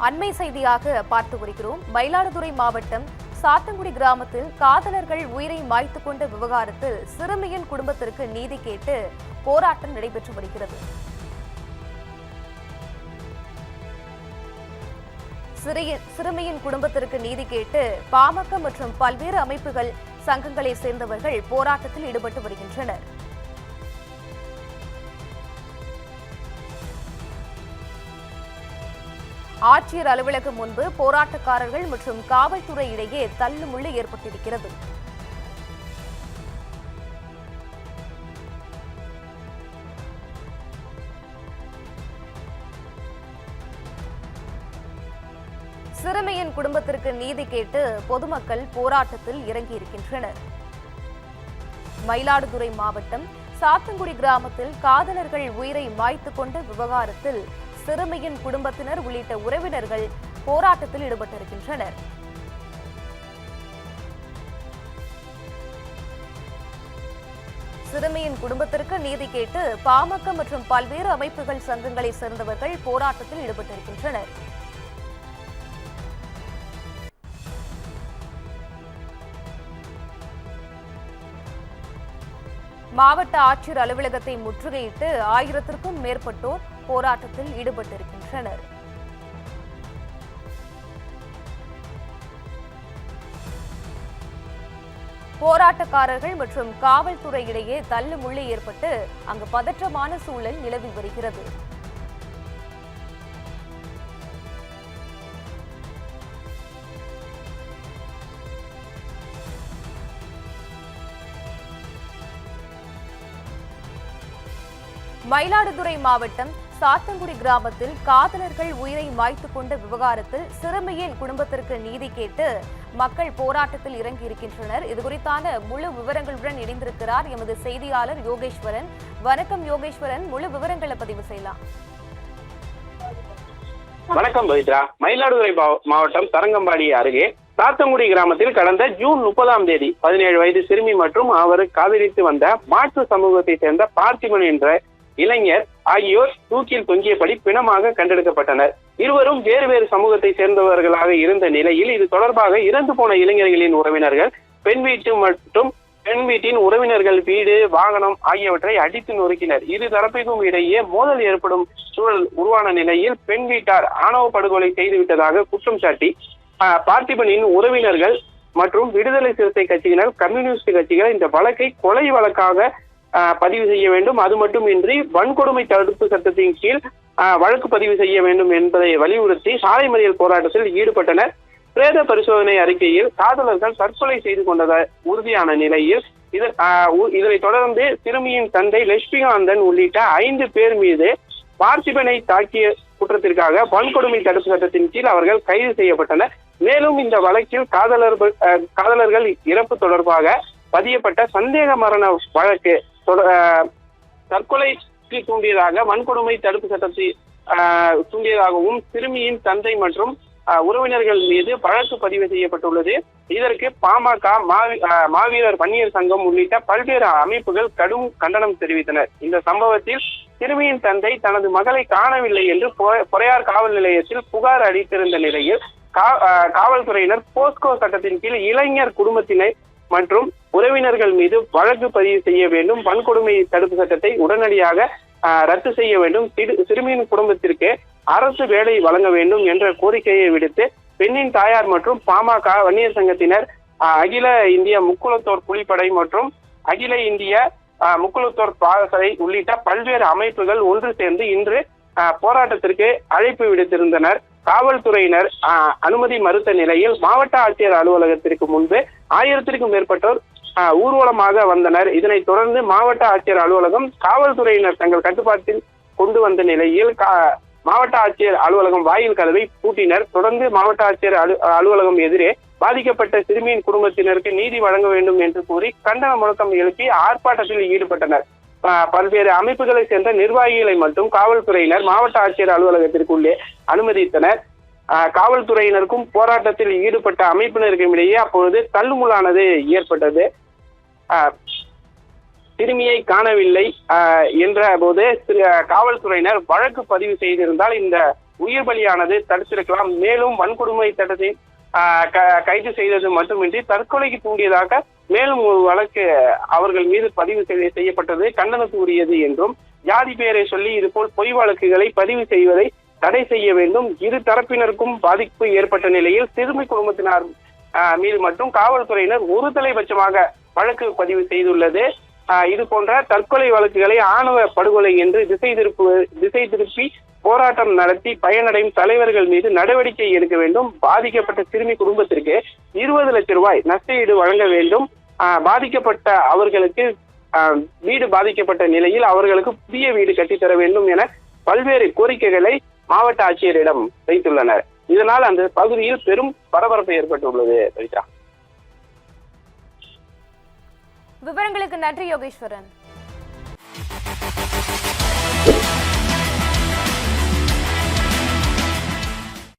அண்மை செய்தியாக பார்த்து வருகிறோம். மயிலாடுதுறை மாவட்டம் சாத்தங்குடி கிராமத்தில் காதலர்கள் உயிரை மாய்த்துக் கொண்ட விவகாரத்தில் சிறுமியின் குடும்பத்திற்கு நீதி கேட்டு போராட்டம் நடைபெற்று வருகிறது. சிறுமியின் குடும்பத்திற்கு நீதி கேட்டு பாமக மற்றும் பல்வேறு அமைப்புகள் சங்கங்களை சேர்ந்தவர்கள் போராட்டத்தில் ஈடுபட்டு வருகின்றனர். ஆட்சியர் அலுவலகம் முன்பு போராட்டக்காரர்கள் மற்றும் காவல்துறை இடையே தள்ளுமுள்ளு ஏற்பட்டிருக்கிறது. சிறுமியின் குடும்பத்திற்கு நீதி கேட்டு பொதுமக்கள் போராட்டத்தில் இறங்கியிருக்கின்றனர். மயிலாடுதுறை மாவட்டம் சாத்தங்குடி கிராமத்தில் காதலர்கள் உயிரை மாய்த்துக் கொண்ட விவகாரத்தில் சிறுமியின் குடும்பத்தினர் உள்ளிட்ட உறவினர்கள் போராட்டத்தில் ஈடுபட்டிருக்கின்றனர். சிறுமியின் குடும்பத்திற்கு நீதி கேட்டு பாமக மற்றும் பல்வேறு அமைப்புகள் சங்கங்களை சேர்ந்தவர்கள் போராட்டத்தில் ஈடுபட்டிருக்கின்றனர். மாவட்ட ஆட்சியர் அலுவலகத்தை முற்றுகையிட்டு 1000க்கும் மேற்பட்டோர் போராட்டத்தில் ஈடுபட்டிருக்கின்றனர். போராட்டக்காரர்கள் மற்றும் காவல்துறை இடையே தள்ளுமுள்ளு ஏற்பட்டு அங்கு பதற்றமான சூழல் நிலவி வருகிறது. மயிலாடுதுறை மாவட்டம் சாத்தங்குடி கிராமத்தில் காதலர்கள் உயிரை மாய்த்துக் கொண்ட விவகாரத்தில் சிறுமியின் குடும்பத்திற்கு நீதி கேட்டு மக்கள் போராட்டத்தில் இறங்கியிருக்கின்றனர். இதுகுறித்தான முழு விவரங்களுடன் இணைந்திருக்கிறார் எமது செய்தியாளர் யோகேஸ்வரன். வணக்கம் யோகேஸ்வரன், முழு விவரங்களை பதிவு செய்யலாம். வணக்கம் பவித்ரா. மயிலாடுதுறை மாவட்டம் தரங்கம்பாடி அருகே சாத்தங்குடி கிராமத்தில் கடந்த ஜூன் 30ஆம் தேதி 17 வயது சிறுமி மற்றும் அவர் காதலித்து வந்த மாற்று சமூகத்தை சேர்ந்த பார்த்திபன் என்ற இளைஞர் ஆகியோர் தூக்கில் தொங்கியபடி பிணமாக கண்டெடுக்கப்பட்டனர். இருவரும் வேறு வேறு சமூகத்தை சேர்ந்தவர்களாக இருந்த நிலையில் இது தொடர்பாக இறந்து போன இளைஞர்களின் உறவினர்கள் பெண் வீட்டின் உறவினர்கள் வீடு, வாகனம் ஆகியவற்றை அடித்து நொறுக்கினர். இரு தரப்பிற்கும் இடையே மோதல் ஏற்படும் சூழல் உருவான நிலையில் பெண் வீட்டார் ஆணவ படுகொலை செய்துவிட்டதாக குற்றம் சாட்டி பார்த்திபனின் உறவினர்கள் மற்றும் விடுதலை சிறுத்தை கட்சியினர், கம்யூனிஸ்ட் கட்சிகள் இந்த வழக்கை கொலை வழக்காக பதிவு செய்ய வேண்டும். அது மட்டுமின்றி வன்கொடுமை தடுப்பு சட்டத்தின் கீழ் வழக்கு பதிவு செய்ய வேண்டும் என்பதை வலியுறுத்தி சாலை மறியல் போராட்டத்தில் ஈடுபட்டனர். பிரேத பரிசோதனை அறிக்கையில் காதலர்கள் தற்கொலை செய்து கொண்டத உறுதியான நிலையில் இதனைத் தொடர்ந்து சிறுமியின் தந்தை லட்சுமிகாந்தன் உள்ளிட்ட 5 பேர் மீது பார்த்திபனை தாக்கிய குற்றத்திற்காக வன்கொடுமை தடுப்பு சட்டத்தின் கீழ் அவர்கள் கைது செய்யப்பட்டனர். மேலும் இந்த வழக்கில் காதலர்கள் இறப்பு தொடர்பாக பதியப்பட்ட சந்தேக மரண வழக்கு தற்கொலைக்கு தூண்டியதாக வன்கொடுமை தடுப்பு சட்டத்தை தூண்டியதாகவும் சிறுமியின் தந்தை மற்றும் உறவினர்கள் மீது வழக்கு பதிவு செய்யப்பட்டுள்ளது. இதற்கு பாமக, மாவீரர் வன்னியர் சங்கம் உள்ளிட்ட பல்வேறு அமைப்புகள் கடும் கண்டனம் தெரிவித்தனர். இந்த சம்பவத்தில் சிறுமியின் தந்தை தனது மகளை காணவில்லை என்று பொறையார் காவல் நிலையத்தில் புகார் அளித்திருந்த நிலையில் காவல்துறையினர் போஸ்கோ சட்டத்தின் கீழ் இளைஞர் குடும்பத்தினர் மற்றும் உறவினர்கள் மீது வழக்கு பதிவு செய்ய வேண்டும், வன்கொடுமை தடுப்பு சட்டத்தை உடனடியாக ரத்து செய்ய வேண்டும், சிறுமியின் குடும்பத்திற்கு அரசு வேலை வழங்க வேண்டும் என்ற கோரிக்கையை விடுத்து பெண்ணின் தாயார் மற்றும் பாமக, வன்னியர் சங்கத்தினர், அகில இந்திய முக்குளத்தோர் புலிப்படை மற்றும் அகில இந்திய முக்குளத்தோர் பாசறை உள்ளிட்ட பல்வேறு அமைப்புகள் ஒன்று சேர்ந்து இன்று போராட்டத்திற்கு அழைப்பு விடுத்திருந்தனர். காவல்துறையினர் அனுமதி மறுத்த நிலையில் மாவட்ட ஆட்சியர் அலுவலகத்திற்கு முன்பு 1000க்கும் மேற்பட்டோர் ஊர்வலமாக வந்தனர். இதனைத் தொடர்ந்து மாவட்ட ஆட்சியர் அலுவலகம் காவல்துறையினர் தங்கள் கட்டுப்பாட்டில் கொண்டு வந்த நிலையில் மாவட்ட ஆட்சியர் அலுவலகம் வாயில் கதவை பூட்டினர். தொடர்ந்து மாவட்ட ஆட்சியர் அலுவலகம் எதிரே பாதிக்கப்பட்ட சிறுமியின் குடும்பத்தினருக்கு நீதி வழங்க வேண்டும் என்று கூறி கண்டன முழக்கம் எழுப்பி ஆர்ப்பாட்டத்தில் ஈடுபட்டனர். பல்வேறு அமைப்புகளை சேர்ந்த நிர்வாகிகளை மட்டும் காவல்துறையினர் மாவட்ட ஆட்சியர் அலுவலகத்திற்குள்ளே அனுமதித்தனர். காவல்துறையினருக்கும் போராட்டத்தில் ஈடுபட்ட அமைப்பினருக்கும் இடையே அப்பொழுது தள்ளுமுள்ளானது ஏற்பட்டது. சிறுமியை காணவில்லை என்ற போது காவல்துறையினர் வழக்கு பதிவு செய்திருந்தால் இந்த உயிர் பலியானது தடுத்திருக்கலாம். மேலும் வன்கொடுமை சட்டத்தை கைது செய்தது மட்டுமின்றி தற்கொலைக்கு தூண்டியதாக மேலும் ஒரு வழக்கு அவர்கள் மீது பதிவு செய்யப்பட்டது கண்டனத்துக்குரியது என்றும், ஜாதி பெயரை சொல்லி இதுபோல் பொய் வழக்குகளை பதிவு செய்வதை தடை செய்ய வேண்டும். இரு தரப்பினருக்கும் பாதிப்பு ஏற்பட்ட நிலையில் சிறுமி குடும்பத்தினர் மீது மட்டும் காவல்துறையினர் ஒரு தலைபட்சமாக வழக்கு பதிவு செய்துள்ளது. இது போன்ற தற்கொலை வழக்குகளை ஆணவ படுகொலை என்று திசை திருப்பி போராட்டம் நடத்தி பயனடையும் தலைவர்கள் மீது நடவடிக்கை எடுக்க வேண்டும். பாதிக்கப்பட்ட சிறுமி குடும்பத்திற்கு 20 லட்சம் ரூபாய் நஷ்டஈடு வழங்க வேண்டும். பாதிக்கப்பட்ட அவர்களுக்கு வீடு பாதிக்கப்பட்ட நிலையில் அவர்களுக்கு புதிய வீடு கட்டித்தர வேண்டும் என பல்வேறு கோரிக்கைகளை மாவட்ட ஆட்சியரிடம் வைத்துள்ளனர். இதனால் அந்த பகுதியில் பெரும் பரபரப்பு ஏற்பட்டுள்ளது. விவரங்களுக்கு நன்றி யோகேஸ்வரன்.